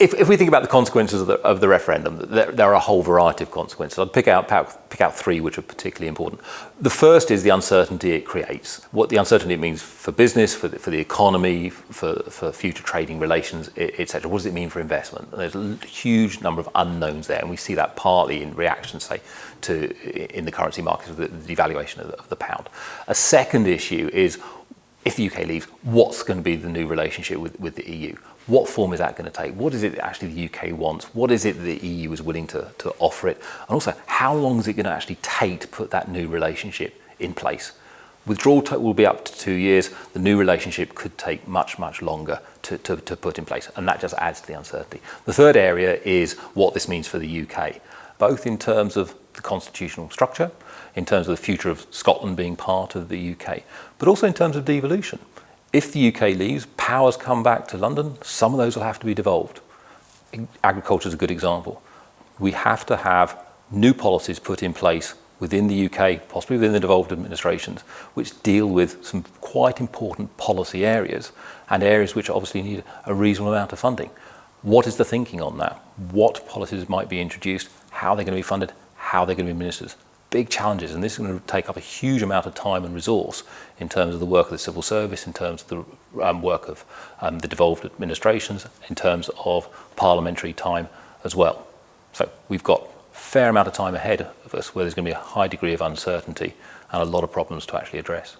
If we think about the consequences of the referendum, there are a whole variety of consequences. I'd pick out three which are particularly important. The first is the uncertainty it creates. What the uncertainty it means for business, for the economy, for future trading relations, etc. What does it mean for investment? There's a huge number of unknowns there, and we see that partly in reaction, say, in the currency markets with the devaluation of the pound. A second issue is, if the UK leaves, what's going to be the new relationship with the EU? What form is that going to take? What is it actually the UK wants? What is it the EU is willing to offer it? And also, how long is it going to actually take to put that new relationship in place? Withdrawal will be up to 2 years. The new relationship could take much, much longer to put in place. And that just adds to the uncertainty. The third area is what this means for the UK, both in terms of the constitutional structure, in terms of the future of Scotland being part of the UK, but also in terms of devolution. If the UK leaves, powers come back to London, some of those will have to be devolved. Agriculture is a good example. We have to have new policies put in place within the UK, possibly within the devolved administrations, which deal with some quite important policy areas and areas which obviously need a reasonable amount of funding. What is the thinking on that? What policies might be introduced? How are they going to be funded? How are they going to be administered? Big challenges, and this is going to take up a huge amount of time and resource in terms of the work of the civil service, in terms of the work of the devolved administrations, in terms of parliamentary time as well. So we've got a fair amount of time ahead of us where there's going to be a high degree of uncertainty and a lot of problems to actually address.